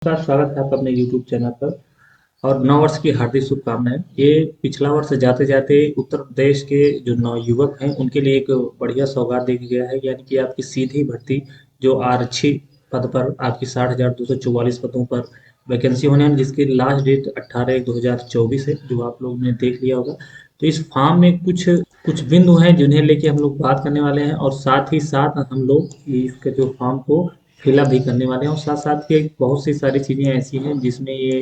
नमस्कार, स्वागत है आपका अपने YouTube चैनल पर। और नव वर्ष की हार्दिक शुभकामनाएं। ये पिछला वर्ष जाते जाते उत्तर प्रदेश के जो नवयुवक हैं उनके लिए एक बढ़िया सौगात दे गया है, यानी कि आपकी सीधी भर्ती जो आरक्षी पद पर आपकी 60,244 पदों पर वैकेंसी होने हैं, जिसकी लास्ट डेट 18/1/2024 है, जो आप लोगों ने देख लिया होगा। तो इस फॉर्म में कुछ कुछ बिंदु हैं जिन्हें लेके हम लोग बात करने वाले हैं, और साथ ही साथ हम लोग इसके जो फॉर्म को फिलअप भी करने वाले हैं, और साथ साथ के बहुत सी सारी चीज़ें ऐसी हैं जिसमें ये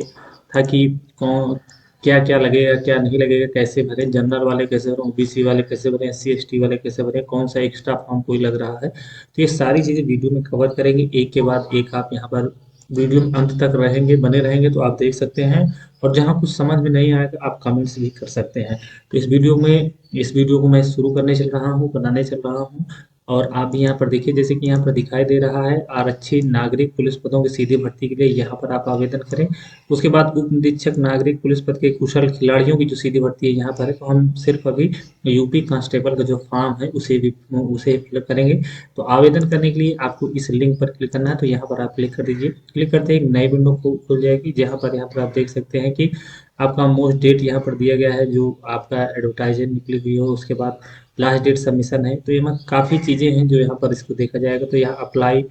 था कि कौन क्या क्या लगेगा, क्या नहीं लगेगा, कैसे भरे, जनरल वाले कैसे भरे, ओबीसी वाले कैसे भरे, एससी एसटी वाले कैसे भरे, कौन सा एक्स्ट्रा फॉर्म कोई लग रहा है। तो ये सारी चीज़ें वीडियो में कवर करेंगे, एक के बाद एक। आप यहाँ पर वीडियो में अंत तक रहेंगे, बने रहेंगे तो आप देख सकते हैं। और जहाँ कुछ समझ में नहीं आएगा आप कमेंट्स भी कर सकते हैं। तो इस वीडियो को मैं शुरू करने चल रहा हूँ, बनाने चल रहा हूँ। और आप भी यहाँ पर देखिए, जैसे कि यहाँ पर दिखाई दे रहा है, आरक्षी नागरिक पुलिस पदों की सीधी भर्ती के लिए यहाँ पर आप आवेदन करें। उसके बाद उप निरीक्षक नागरिक पुलिस पद के कुशल खिलाड़ियों की जो सीधी भर्ती है यहाँ पर है, तो हम सिर्फ अभी यूपी कांस्टेबल का जो फॉर्म है उसे फिलअप करेंगे। तो आवेदन करने के लिए आपको इस लिंक पर क्लिक करना है, तो यहाँ पर आप क्लिक कर दीजिए। क्लिक करते ही एक नई विंडो खुल जाएगी, यहाँ पर आप देख सकते हैं कि आपका मोस्ट डेट यहाँ पर दिया गया है, जो आपका एडवर्टाइजमेंट निकली हुई हो, उसके बाद लास्ट डेट सबमिशन है। तो यहाँ काफ़ी चीज़ें हैं जो यहाँ पर इसको देखा जाएगा। तो यहाँ अप्लाई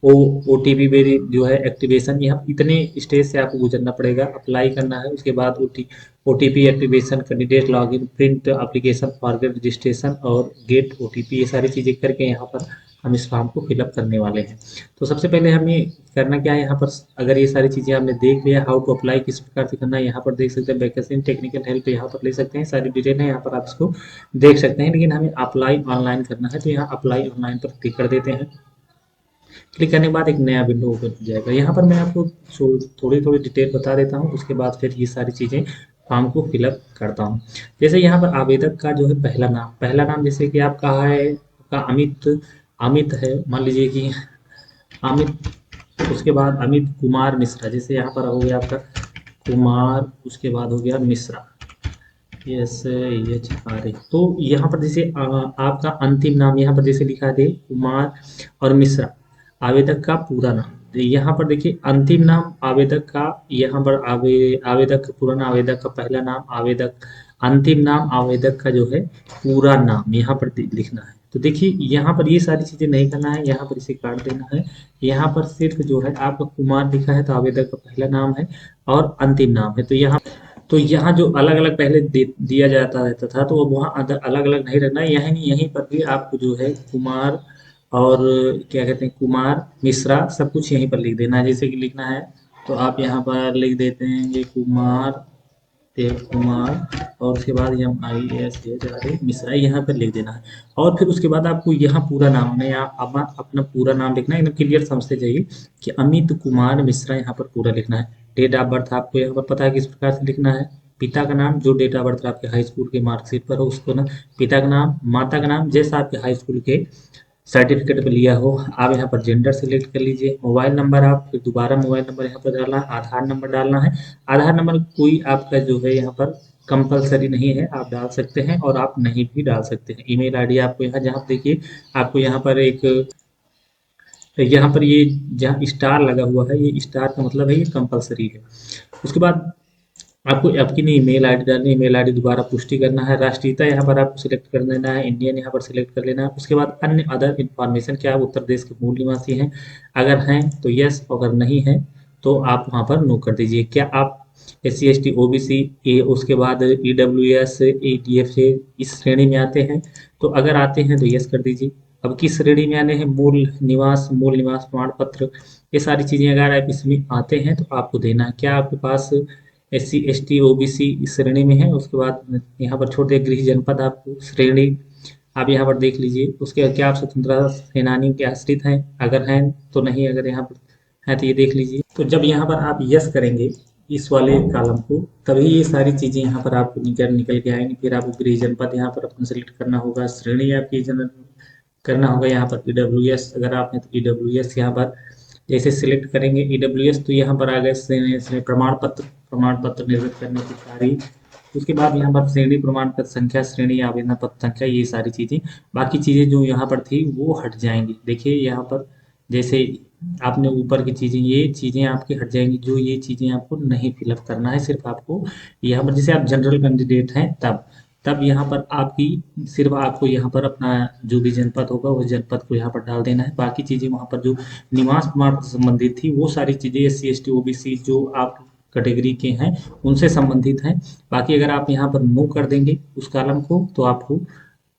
ओ OTP वेरी जो है एक्टिवेशन, यहाँ इतने स्टेज से आपको गुजरना पड़ेगा। अप्लाई करना है, उसके बाद OTP activation, candidate login, print application, forget registration और गेट OTP, ये सारी चीज़ें करके यहाँ पर हम इस फॉर्म को फिलअप करने वाले हैं। तो सबसे पहले हमें करना क्या है यहाँ पर, अगर ये सारी चीज़ें आपने देख लिया, हाउ टू अप्लाई किस प्रकार से करना है यहाँ पर देख सकते हैं, वैकेंसी टेक्निकल हेल्प यहाँ पर ले सकते हैं, सारी डिटेल है यहाँ पर आप इसको देख सकते हैं। लेकिन हमें अप्लाई ऑनलाइन करना है, तो यहाँ अप्लाई ऑनलाइन पर क्लिक कर देते हैं। क्लिक करने के बाद एक नया विंडो ओपन हो जाएगा। यहाँ पर मैं आपको थोड़ी थोड़ी डिटेल बता देता हूँ, उसके बाद फिर ये सारी चीज़ें फॉर्म को फिलअप करता हूँ। जैसे यहाँ पर आवेदक का जो है पहला नाम जैसे कि आपका है, आपका अमित अमित है, मान लीजिए कि अमित। उसके बाद अमित कुमार मिश्रा, जैसे यहाँ पर हो गया आपका कुमार, उसके बाद हो गया मिश्रा, यस ये छपा रही। तो यहाँ पर जैसे आपका अंतिम नाम यहाँ पर जैसे लिखा दे कुमार और मिश्रा, आवेदक का पूरा नाम। तो यहाँ पर देखिए अंतिम नाम आवेदक का, यहाँ पर आवेदक का पूरा नाम, आवेदक का पहला नाम, आवेदक अंतिम नाम, आवेदक का जो है पूरा नाम यहाँ पर लिखना है। तो देखिए यहाँ पर ये सारी चीज़ें नहीं करना है, यहाँ पर इसे काट देना है। यहाँ पर सिर्फ जो है आपका कुमार लिखा है, तो आवेदक का पहला नाम है और अंतिम नाम है। तो यहाँ जो अलग अलग पहले दिया जाता रहता था, तो वो वहाँ अलग अलग नहीं रखना है। यहीं यहीं पर भी आपको जो है कुमार और क्या कहते हैं, कुमार मिश्रा, सब कुछ यहीं पर लिख देना है। जैसे कि लिखना है तो आप यहाँ पर लिख देते हैं ये कुमार, देव कुमार, और उसके बाद MISH मिश्रा यहाँ पर लिख देना है। और फिर उसके बाद आपको यहाँ पूरा नाम में यहाँ अपना पूरा नाम लिखना है, एकदम क्लियर समझते जाइए कि अमित कुमार मिश्रा, यहाँ पर पूरा लिखना है। डेट ऑफ बर्थ आपको यहाँ पर पता है किस प्रकार से लिखना है। पिता का नाम, जो डेट ऑफ बर्थ आपके हाई स्कूल के मार्कशीट पर हो उसको ना, पिता का नाम, माता का नाम जैसा आपके हाई स्कूल के सर्टिफिकेट पे लिया हो। आप यहाँ पर जेंडर सेलेक्ट कर लीजिए। मोबाइल नंबर, आप फिर दोबारा मोबाइल नंबर यहाँ पर डालना है। आधार नंबर डालना है। आधार नंबर कोई आपका जो है यहाँ पर कंपलसरी नहीं है, आप डाल सकते हैं और आप नहीं भी डाल सकते हैं। ईमेल आईडी आपको यहाँ, जहाँ देखिए आपको यहाँ पर ये जहाँ स्टार लगा हुआ है, ये स्टार का मतलब है ये कंपलसरी है। उसके बाद आपको आपकी नहीं ईमेल आईडी डालनी है, ईमेल आईडी दोबारा पुष्टि करना है। राष्ट्रीयता यहाँ पर आपको सिलेक्ट कर देना है, इंडियन यहाँ पर सिलेक्ट कर लेना है। उसके बाद अन्य अदर इन्फॉर्मेशन, क्या आप उत्तर प्रदेश के मूल निवासी हैं, अगर हैं तो यस, अगर नहीं है तो आप वहाँ पर नो कर दीजिए। क्या आप SC ST OBC उसके बाद EWS ADF से इस श्रेणी में आते हैं, तो अगर आते हैं तो यस कर दीजिए। अब किस श्रेणी में आने हैं, मूल निवास प्रमाण पत्र, ये सारी चीज़ें अगर आप इसमें आते हैं तो आपको देना है। क्या आपके पास SC ST OBC इस श्रेणी में है। उसके बाद यहाँ पर छोटे गृह जनपद आपको श्रेणी आप यहाँ पर देख लीजिए। उसके बाद क्या आप स्वतंत्रता सेनानी के आश्रित हैं, अगर हैं तो नहीं, अगर यहाँ पर है तो ये देख लीजिए। तो जब यहाँ पर आप यस करेंगे इस वाले कॉलम को, तभी ये सारी चीज़ें यहाँ पर आपको निकल निकल के आएंगी। फिर आपको गृह जनपद यहाँ पर अपना सेलेक्ट करना होगा, श्रेणी आपकी करना होगा। यहाँ पर EWS अगर आप हैं तो EWS यहाँ पर जैसे सिलेक्ट करेंगे EWS, तो यहाँ पर आ गए प्रमाण पत्र निर्गत करने की तारीख। उसके बाद यहाँ पर श्रेणी प्रमाण पत्र संख्या, श्रेणी आवेदन पत्र संख्या, ये सारी चीज़ें, बाकी चीज़ें जो यहाँ पर थी वो हट जाएंगी। देखिए यहाँ पर जैसे आपने ऊपर की चीज़ें, ये चीज़ें आपकी हट जाएंगी, जो ये चीज़ें आपको नहीं फिलअप करना है। सिर्फ आपको यहाँ पर, जैसे आप जनरल कैंडिडेट हैं तब तब यहाँ पर आपकी, सिर्फ आपको यहाँ पर अपना जो भी जनपद होगा उस जनपद को यहाँ पर डाल देना है। बाकी चीज़ें वहाँ पर जो निवास प्रमाण से संबंधित थी वो सारी चीज़ें SC ST OBC जो आप कैटेगरी के हैं उनसे संबंधित हैं। बाकी अगर आप यहाँ पर नो कर देंगे उस कॉलम को तो आपको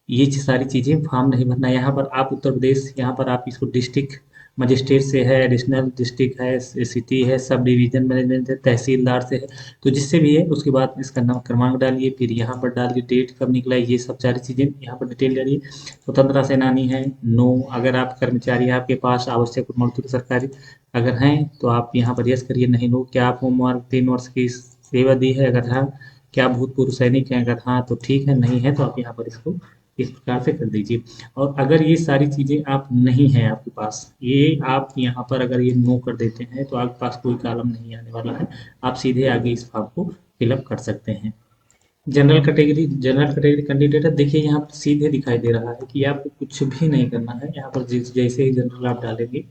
ये सारी चीज़ें फॉर्म नहीं भरना है। यहाँ पर आप उत्तर प्रदेश, यहाँ पर आप इसको डिस्ट्रिक्ट मजिस्ट्रेट से है, एडिशनल डिस्ट्रिक्ट है, सिटी है, सब डिवीजन मैनेजमेंट है, तहसीलदार से है, तो जिससे भी है उसके बाद इसका नाम क्रमांक डालिए, फिर यहाँ पर डालिए डेट कब निकला है, ये सब सारी चीज़ें यहाँ पर डिटेल डालिए। स्वतंत्रता सेनानी है, नो। अगर आप कर्मचारी हैं, आपके पास आवश्यक मजदूर सरकारी अगर हैं तो आप यहाँ पर यस करिए, नहीं नो। क्या आपको उम्र 3 वर्ष की सेवा दी है, अगर हाँ। क्या भूतपूर्व सैनिक हैं, अगर हाँ तो ठीक है, नहीं है तो आप यहाँ पर इसको इस प्रकार से कर दीजिए। और अगर ये सारी चीज़ें आप नहीं हैं आपके पास, ये आप यहाँ पर अगर ये नो कर देते हैं तो आपके पास कोई कॉलम नहीं आने वाला है, आप सीधे आगे इस फॉर्म को फिलअप कर सकते हैं। जनरल कैटेगरी कैंडिडेट है, देखिए यहाँ पर सीधे दिखाई दे रहा है कि आपको कुछ भी नहीं करना है। यहाँ पर जैसे ही जनरल आप डालेंगे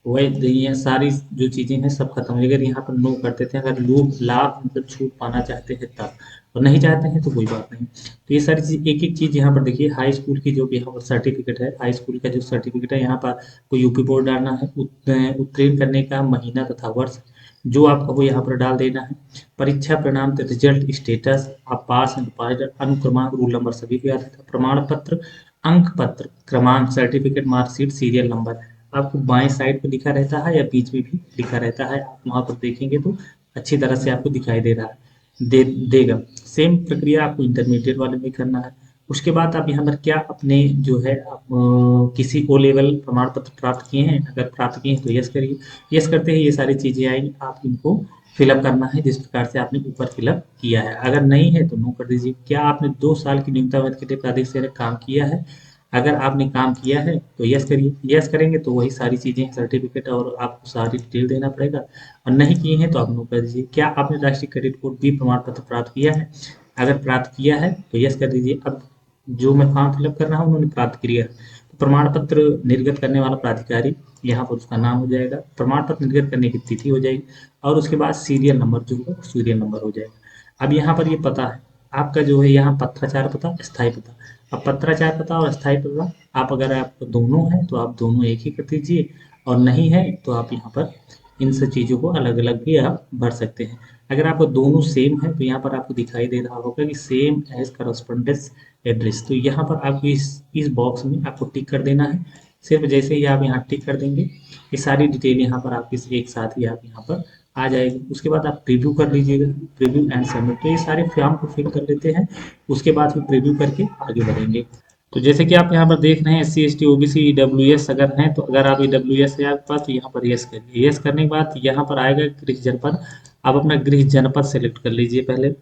वही ये सारी जो चीज़ें हैं सब खत्म हो। अगर यहाँ पर नो कर देते हैं, अगर लोग लाभ मतलब छूट पाना चाहते हैं तब, और नहीं चाहते हैं तो कोई बात नहीं। तो ये सारी चीज़, एक एक चीज़ यहाँ पर देखिए। हाई स्कूल की जो भी यहाँ पर सर्टिफिकेट है, हाई स्कूल का जो सर्टिफिकेट है, यहाँ पर को यूपी बोर्ड डालना है, उत्तीर्ण करने का महीना तथा वर्ष जो आपका वो यहाँ पर डाल देना है। परीक्षा परिणाम रिजल्ट स्टेटस, आप पास हैं तो पास, अनुक्रमांक रोल नंबर सभी को याद रहता है। प्रमाण पत्र, अंक पत्र, क्रमांक, सर्टिफिकेट, मार्कशीट, सीरियल नंबर आपको बाएं साइड पे लिखा रहता है या बीच में भी लिखा रहता है। आप वहां पर देखेंगे तो अच्छी तरह से आपको दिखाई दे रहा है, देगा। सेम प्रक्रिया आपको इंटरमीडिएट वाले में करना है। उसके बाद आप यहाँ पर क्या अपने जो है आप किसी ओ लेवल प्रमाण पत्र प्राप्त किए हैं, अगर प्राप्त किए हैं तो यस करिए। यस करते ही ये सारी चीजें आएंगी, आप इनको फिलअप करना है जिस प्रकार से आपने ऊपर फिलअप किया है। अगर नहीं है तो नो कर दीजिए। क्या आपने 2 साल की न्यूनतम अवधि के लिए प्रादेशिक सेवा में काम किया है, अगर आपने काम किया है तो यस करिए। यस करेंगे तो वही सारी चीज़ें, सर्टिफिकेट और आपको सारी डिटेल देना पड़ेगा, और नहीं किए हैं तो आप नो कर दीजिए। क्या आपने राष्ट्रीय क्रेडिट कोड बी प्रमाण पत्र प्राप्त किया है, अगर प्राप्त किया है तो यस कर दीजिए। अब जो मैं फॉर्म फिलअप कर रहा हूँ उन्होंने प्राप्त किया है, तो प्रमाण पत्र निर्गत करने वाला प्राधिकारी यहाँ पर उसका नाम हो जाएगा, प्रमाण पत्र निर्गत करने की तिथि हो जाएगी, और उसके बाद सीरियल नंबर जो होगा सीरियल नंबर हो जाएगा। अब यहाँ पर ये पता है आपका जो है, यहाँ पत्राचार पता, स्थायी पता। अब पत्राचार पता और स्थायी पता, आप अगर आप दोनों हैं तो आप दोनों एक ही कर दीजिए, और नहीं है तो आप यहाँ पर इन सब चीज़ों को अलग अलग भी आप भर सकते हैं। अगर आपको दोनों सेम है तो यहाँ पर आपको दिखाई दे रहा होगा कि सेम एज करस्पॉन्डेंस एड्रेस, तो यहाँ पर आपको इस बॉक्स में आपको टिक कर देना है। सिर्फ जैसे ही आप यहाँ टिक कर देंगे ये सारी डिटेल यहाँ पर आपकी एक साथ ही आप यहाँ पर आ जाएगी। उसके बाद आप प्रीव्यू कर लीजिएगा, प्रीव्यू एंड सबमिट। तो ये सारे फॉर्म को फिल कर लेते हैं, उसके बाद फिर प्रीव्यू करके आगे बढ़ेंगे। तो जैसे कि आप यहाँ पर देख रहे हैं SC ST OBC EWS अगर हैं, तो अगर आप EWS है आपके पास तो यहाँ पर यस करिए। यस करने के बाद यहाँ पर आएगा गृह जनपद, आप अपना गृह जनपद सेलेक्ट कर लीजिए। पहले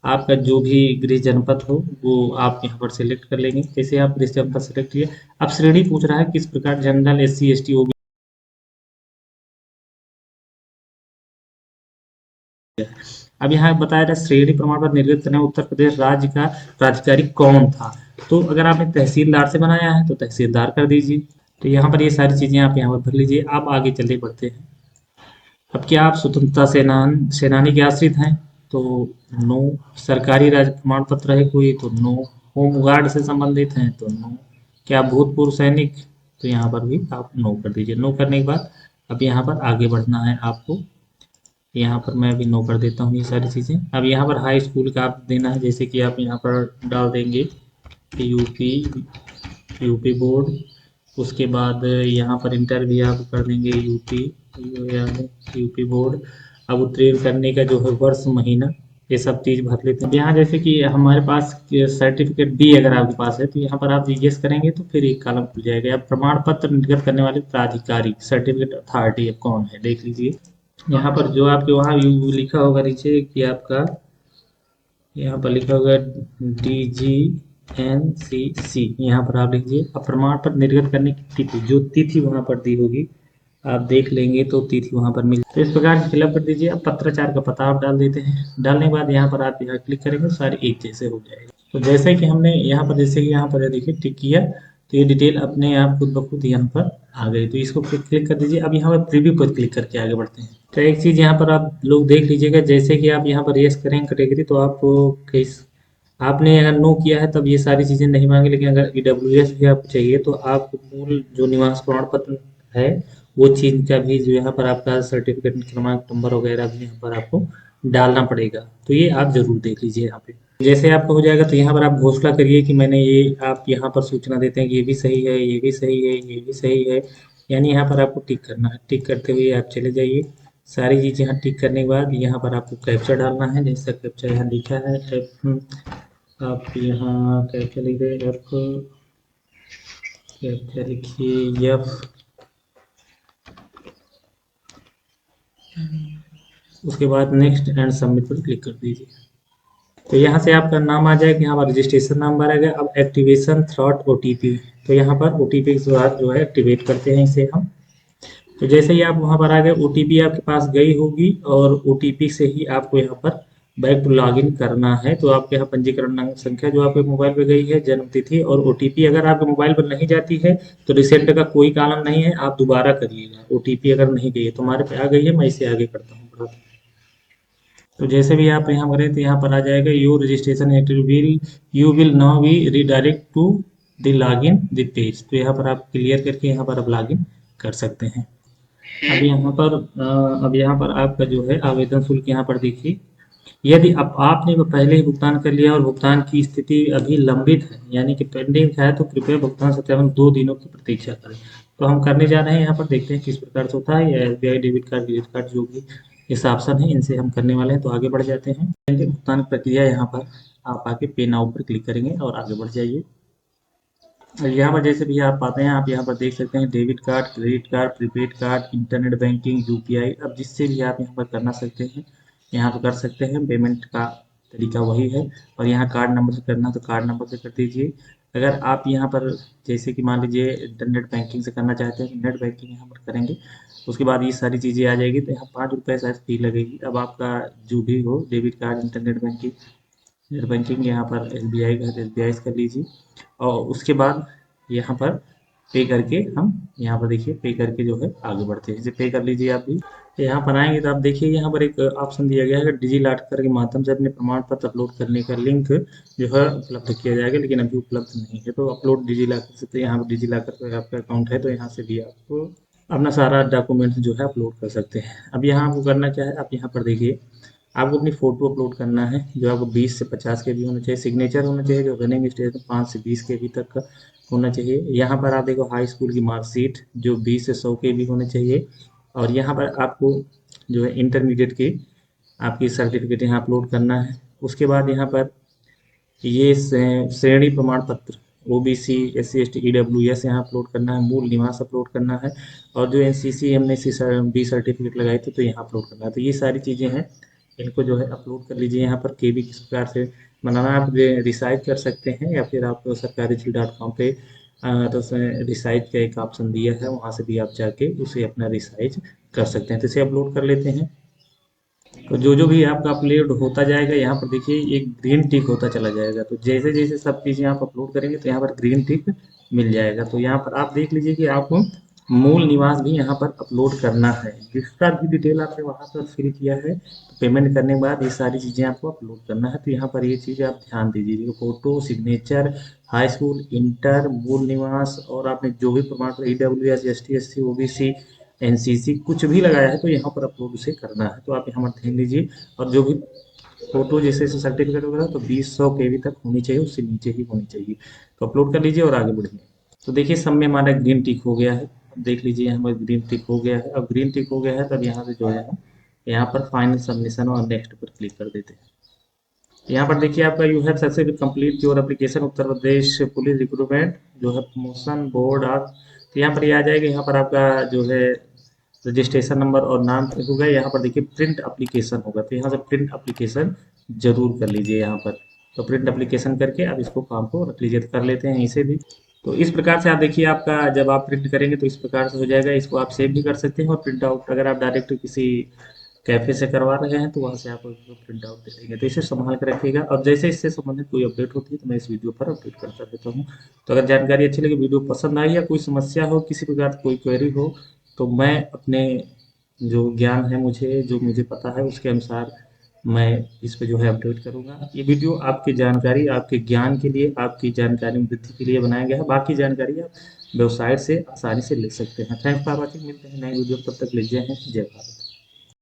आपका जो भी गृह जनपद हो वो आप यहाँ पर सेलेक्ट कर लेंगे। जैसे आप गृह जनपद सेलेक्ट किए, अब श्रेणी पूछ रहा है किस प्रकार, जनरल, SC ST OBC। अब यहाँ बताया था श्रेणी प्रमाण पत्र निर्गत करने में उत्तर प्रदेश राज्य का प्राधिकारी कौन था, तो अगर आपने तहसीलदार से बनाया है तो तहसीलदार कर दीजिए। तो यहाँ पर ये सारी चीजें आप यहाँ पर भर लीजिए। आप आगे चलते बढ़ते हैं। अब क्या आप स्वतंत्रता सेनानी के आश्रित हैं, तो नो। सरकारी राज्य प्रमाण पत्र है कोई, तो नो। होम गार्ड से संबंधित हैं तो नो। क्या भूतपूर्व सैनिक, तो यहाँ पर भी आप नो कर दीजिए। नो करने के बाद अब यहाँ पर आगे बढ़ना है आपको। यहाँ पर मैं भी नो कर देता हूँ ये सारी चीज़ें। अब यहाँ पर हाई स्कूल का आप देना है, जैसे कि आप यहाँ पर डाल देंगे यूपी यूपी बोर्ड। उसके बाद यहाँ पर इंटर भी आप कर देंगे यूपी, यूपी बोर्ड। अब उत्तीर्ण करने का जो है वर्ष, महीना, ये सब चीज़ भर लेते हैं। यहाँ जैसे कि हमारे पास सर्टिफिकेट बी अगर आपके पास है तो यहाँ पर आप यस करेंगे तो फिर एक कॉलम खुल जाएगा। अब प्रमाण पत्र निर्गत करने वाले प्राधिकारी, सर्टिफिकेट अथॉरिटी अब कौन है देख लीजिए। यहाँ पर जो आपके वहाँ लिखा होगा नीचे कि आपका, यहाँ पर लिखा होगा DGNCC, यहाँ पर आप लिखिए। अब प्रमाण पत्र निर्गत करने की तिथि, जो तिथि वहाँ पर दी होगी आप देख लेंगे तो तिथि वहाँ पर मिल, तो इस प्रकार से फिलअप कर दीजिए। अब पत्राचार का पता आप डाल देते हैं। डालने के बाद यहाँ पर आप यहाँ क्लिक करेंगे, सारे एक जैसे हो जाएगा। तो जैसे कि हमने यहाँ पर, जैसे कि यहाँ पर देखिए टिक किया, तो ये डिटेल अपने आप खुद ब खुद यहाँ पर आ गई। तो इसको क्लिक कर दीजिए। अब यहाँ पर प्रीव्यू पर क्लिक करके आगे बढ़ते हैं। तो एक चीज़ यहाँ पर आप लोग देख लीजिएगा, जैसे कि आप यहाँ पर यस करेंगे कैटेगरी, तो आपको किस आपने अगर नो किया है तब ये सारी चीज़ें नहीं मांगी, लेकिन अगर ईडब्ल्यूएस भी आपको चाहिए तो आप मूल जो निवास प्रमाण पत्र है वो चीज़ का भी जो यहाँ पर आपका सर्टिफिकेट क्रमांक नंबर वगैरह भी यहाँ पर आपको डालना पड़ेगा। तो ये आप जरूर देख लीजिए यहाँ पे। जैसे आपका हो जाएगा तो यहाँ पर आप घोषणा करिए कि मैंने ये, आप यहाँ पर सूचना देते हैं कि ये भी सही है, ये भी सही है, ये भी सही है। यानी यहाँ पर आपको टिक करना है। टिक करते हुए आप चले जाइए। सारी चीज़ यहाँ टिक करने के बाद यहाँ पर आपको कैप्चा डालना है। जैसा कैप्चा यहाँ लिखा है आप यहाँ कैप्चा लिख रहे एफ, कैप्चा लिखिए एफ, उसके बाद नेक्स्ट एंड सबमिट पर क्लिक कर दीजिए। तो यहाँ से आपका नाम आ जाएगा, यहाँ पर रजिस्ट्रेशन नंबर आएगा। अब एक्टिवेशन थ्रॉट ओटीपी, तो यहाँ पर ओटीपी के बाद जो है एक्टिवेट करते हैं इसे हम। तो जैसे ही आप वहाँ पर आ गए, ओटीपी आपके पास गई होगी और ओटीपी से ही आपको यहाँ पर बैक टू लॉगिन करना है। तो आपके यहाँ पंजीकरण संख्या जो आपके मोबाइल पे गई है, जन्म तिथि और ओटीपी अगर आपके मोबाइल पर नहीं जाती है तो रिसेंट का कोई कॉलम नहीं है, आप दोबारा करिएगा। ओटीपी अगर नहीं गई है, तो हमारे पे आ गई है, मैं इसे आगे करता हूँ। तो जैसे भी आप यहाँ करें तो यहाँ पर आ जाएगा your registration active will, you will now be redirect to the login the page. तो यहाँ पर आप क्लियर करके यहाँ पर आप लॉगिन कर सकते हैं। अब यहाँ पर आपका जो है आवेदन शुल्क यहाँ पर देखिए। यदि अब आपने पहले ही भुगतान कर लिया और भुगतान की स्थिति अभी लंबित है यानी कि पेंडिंग है, तो कृपया भुगतान सत्यापन 2 दिनों की प्रतीक्षा करें। तो हम करने जा रहे हैं, यहाँ पर देखते हैं किस प्रकार से होता है। या SBI debit card, credit card, जो भी इस ऑप्शन है इनसे हम करने वाले हैं। तो आगे बढ़ जाते हैं। भुगतान प्रक्रिया यहाँ पर आप आके पे नाउ पर क्लिक करेंगे और आगे बढ़ जाइए। यहाँ पर जैसे भी आप आते हैं, आप यहाँ पर देख सकते हैं debit card, credit card, prepaid card, internet banking, UPI. अब जिससे भी आप यहाँ पर करना सकते हैं, यहाँ पर कर सकते हैं। पेमेंट का तरीका वही है। और यहाँ कार्ड नंबर से करना तो कार्ड नंबर से कर दीजिए। अगर आप यहाँ पर जैसे कि मान लीजिए इंटरनेट बैंकिंग से करना चाहते हैं तो नेट बैंकिंग यहाँ पर करेंगे। उसके बाद ये सारी चीज़ें आ जाएगी। तो यहाँ ₹5 शायद फी लगेगी। अब आपका जो भी हो, debit card, internet banking, net banking, यहाँ पर एसबीआई का है तो एसबीआई से कर लीजिए। और उसके बाद यहाँ पर पे करके हम यहाँ पर देखिए पे करके जो है आगे बढ़ते हैं। जैसे पे कर लीजिए आप भी। तो यहाँ पर आएंगे तो आप देखिए यहाँ पर एक ऑप्शन दिया गया है, डिजी लॉकर के माध्यम से अपने प्रमाण पत्र अपलोड करने का लिंक जो है उपलब्ध किया जाएगा, लेकिन अभी उपलब्ध नहीं है। तो अपलोड डिजी लॉकर से, तो यहाँ पर डिजी लॉकर पर आपका अकाउंट है तो यहाँ से भी आपको अपना सारा डॉक्यूमेंट जो है अपलोड कर सकते हैं। अब यहाँ आपको करना क्या है, आप यहाँ पर देखिए आपको अपनी फ़ोटो अपलोड करना है जो आपको 20 से 50 के बी होना चाहिए। सिग्नेचर होना चाहिए जो रनिंग स्टेज में 5 से 20 के बी तक का होना चाहिए। यहाँ पर आप देखो हाई स्कूल की मार्कशीट जो 20 से 100 के बी होने चाहिए। और यहाँ पर आपको जो है इंटरमीडिएट की आपकी सर्टिफिकेट यहाँ अपलोड करना है। उसके बाद यहाँ पर ये श्रेणी प्रमाण पत्र ओबीसी, एससी, एसटी, ईडब्ल्यूएस यहाँ अपलोड करना है। मूल निवास अपलोड करना है। और जो एनसीसी, एमएससी बी सर्टिफिकेट लगाए थे तो यहाँ अपलोड करना है। तो ये सारी चीज़ें हैं, इनको जो है अपलोड कर लीजिए। यहाँ पर केबी किस प्रकार से बनाना आप रिसाइज कर सकते हैं, या फिर आप सरकारी.com पे तो उसमें रिसाइज का एक ऑप्शन दिया है, वहाँ से भी आप जाके उसे अपना रिसाइज कर सकते हैं। तो इसे अपलोड कर लेते हैं। तो जो भी आपका अपलोड होता जाएगा, यहाँ पर देखिए एक ग्रीन टिक होता चला जाएगा। तो जैसे जैसे सब चीज़ें आप अपलोड करेंगे तो यहाँ पर ग्रीन टिक मिल जाएगा। तो यहाँ पर आप देख लीजिए कि आपको मूल निवास भी यहाँ पर अपलोड करना है। जिसका भी डिटेल आपने वहाँ पर फिल किया है, तो पेमेंट करने के बाद ये सारी चीज़ें आपको अपलोड करना है। तो यहाँ पर ये चीज़ें आप ध्यान दीजिए, photo, signature, high school, inter, मूल निवास, और आपने जो भी प्रमाण पत्र EWS, ST, SC, OBC, NCC कुछ भी लगाया है तो यहाँ पर अपलोड उसे करना है। तो आप यहाँ पर ध्यान दीजिए। और जो भी फोटो जैसे सर्टिफिकेट वगैरह तो 20-100 केबी तक होनी चाहिए, उससे नीचे ही होनी चाहिए। तो अपलोड कर लीजिए और आगे बढ़िए। तो देखिए सब में हमारा ग्रीन टिक हो गया है। देख लीजिए हमारा ग्रीन टिक हो गया है। अब ग्रीन टिक हो गया है तब यहाँ से जो है यहाँ पर फाइनल सबमिशन और नेक्स्ट पर क्लिक कर देते हैं। यहाँ पर देखिए आपका you have successfully complete your application Uttar Pradesh police recruitment जो है प्रमोशन बोर्ड आप। तो यहाँ पर ये आ जाएगा। यहाँ पर आपका जो है रजिस्ट्रेशन नंबर और नाम होगा। यहाँ पर देखिए प्रिंट एप्लीकेशन होगा, तो यहाँ से प्रिंट एप्लीकेशन जरूर कर लीजिए यहाँ पर। तो प्रिंट एप्लीकेशन करके आप इसको काम को रख लीजिए। तो कर लेते हैं इसे भी। तो इस प्रकार से आप देखिए आपका जब आप प्रिंट करेंगे तो इस प्रकार से हो जाएगा। इसको आप सेव भी कर सकते हैं और प्रिंट आउट अगर आप डायरेक्ट किसी कैफ़े से करवा रहे हैं तो वहाँ से आप उसको प्रिंट आउट दे देंगे। तो इसे सँभाल के रखिएगा और जैसे इससे संबंधित कोई अपडेट होती है तो मैं इस वीडियो पर अपडेट करता रहता हूँ। तो अगर जानकारी अच्छी लगी, वीडियो पसंद आई या कोई समस्या हो, किसी प्रकार की कोई क्वेरी हो, तो मैं अपने जो ज्ञान है मुझे, जो मुझे पता है उसके अनुसार मैं इस पे जो है अपडेट करूँगा। ये वीडियो आपकी जानकारी, आपके ज्ञान के लिए, आपकी जानकारी में वृद्धि के लिए बनाया गया है। बाकी जानकारी आप वेबसाइट से आसानी से ले सकते हैं। Thanks for watching. मिलते हैं नए वीडियो, तब तक के लिए जय हिंद, जय भारत।